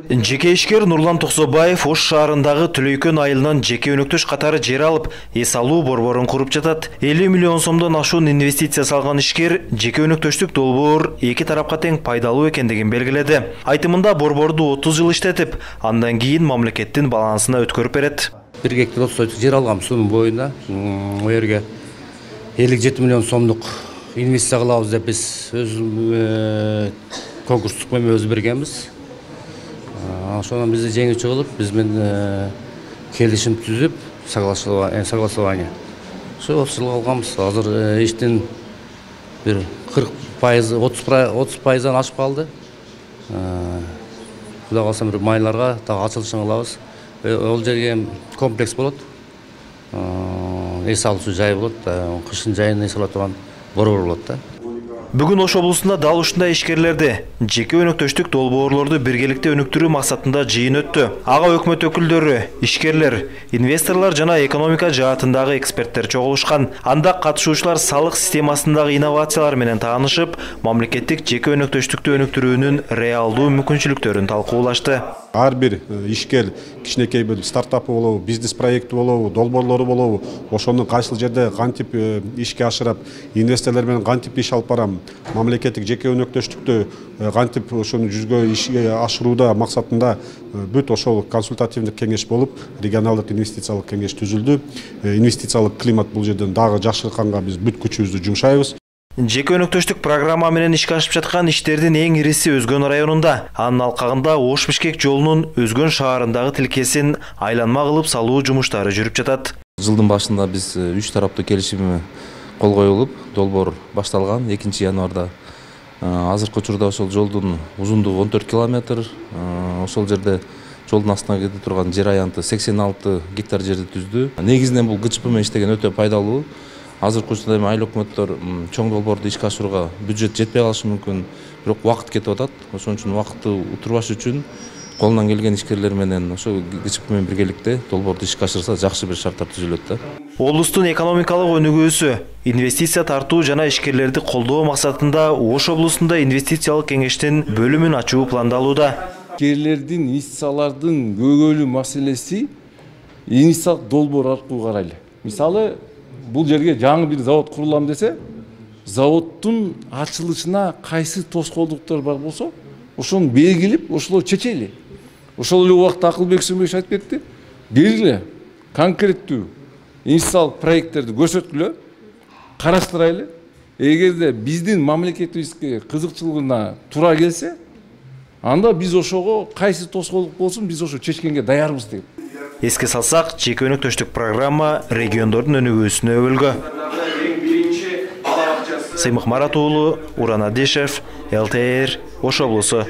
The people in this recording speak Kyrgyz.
Жеке ишкер Нурлан Токсобаев Ош шаарындагы Түлөйкөн айылынан жеке өнөктөш катары жер алып, эс алуу борборун куруп жатат. 50 миллион сомдон ашуун инвестиция салган ишкер жеке өнөктөштүк долбоор эки тарапка тең пайдалуу экендигин белгиледи. Айтымында борборду 30 жыл иштетип, андан кийин мамлекеттин балансына өткөрүп берет. 1 гектар 30 соток жер алгам суунун боюнда. О жерге 57 миллион сомдук инвестиция кылабыз деп биз конкурстук эме өзү бергенбиз. Ошондон бизди жеңүүчү кылып, биз менен келишим түзүп, согласование. Ошо 30 жыл алганбыз. Азыр иштин бир 40%, 30%дан ашып калды. Кудай калса бир майларга дагы ачылышын кылабыз. Ол жерге комплекс болот. Эс алуучу жай болот, кышын жайын эс ала турган борбор болот да. Бүгүн Ош облусунда дал ушундай ишкерлерди жеке өнөктөштүк долбоорлорду биргеликте өнүктүрүү максатында жыйын өттү. Ага өкмөт өкүлдөрү, ишкерлер, инвесторлор жана экономика жаатындагы эксперттер чогулушкан. Анда катышуучулар салык системасындагы инновациялар менен таанышып, мамлекеттик жеке өнөктөштүктү өнүктүрүүнүн реалдуу мүмкүнчүлүктөрүн талкуулашты. Ар бир ишкер кичинекей бир стартапы болобу, бизнес проекти болобу, долбоорлору болобу, ошону кайсыл жерде кантип ишке ашырап, инвесторлор менен кантип иш алып барам, мамлекеттик жеке өнөктөштүктү кантип ошону жүзгө ишке ашырууда максатында бүт ошол консультативдик кеңеш болуп, регионалдык инвестициялык кеңеш түзүлдү. Инвестициялык климат бул жерден дагы жакшыртканга биз бүт күчүбүздү жумшайбыз. Жеке өнөктөштүк программа менен ишке ашып жаткан иштердин эң ириси Өзгөн районунда. Анын алкагында Ош-Бишкек жолунун Өзгөн шаарындагы тилкесин айланма кылып салуу жумуштары жүрүп жатат. Жылдын башында биз 3 тараптуу келишим кол коюлуп, долбоор башталган 2 январда. Азыркы учурда ошол жолдун узундугу 14 километр. Ошол жерде жолдун астына кете турган жер аянты 86 гектар жерди түздү. Негизинен бул ГЧП менен иштеген өтө пайдалуу. Азыркы учурда эми айыл өкмөттөр чоң долбоорду ишке ашырууга бюджет жетпей калышы мүмкүн, бирок убакыт кетип атат. Ошон үчүн убакытты утурбаш үчүн колунан келген ишкерлер менен ошо ГЧП менен биргеликте долбоорду ишке ашырса жакшы бир шарттар түзүлөт да. Облустун экономикалык өнүгүүсү, инвестиция тартуу жана ишкерлерди колдоо максатында Ош облусунда инвестициялык кеңештин бөлүмүн ачуу пландалууда. Ишкерлердин, инвестициялардын көйгөйлүү маселеси инвестициялык долбоор аркылуу карайлы. Мисалы, бул жерге жаңы бир завод курулам десе, заводдун ачылышына кайсы тоскоолдуктар бар болсо, ошону белгилеп, ошолорду чечели. Ошол эле убакта Акылбек Сүмбекович айтып кетти. Белгиле, конкреттүү инвестициялык проекттерди көрсөткүлө, караштырайлы. Эгерде биздин мамлекетибизге кызыкчылыгына туура келсе, анда биз ошого кайсы тоскоолдук болсун, биз ошо чечкенге даярбыз деп. Эске салсак, жеке өнөктөштүк программа региондордун өнүгүүсүнө өбөлгө. Сыймык Марат уулу, Уран Адишев, ЛТР, Ош облусу.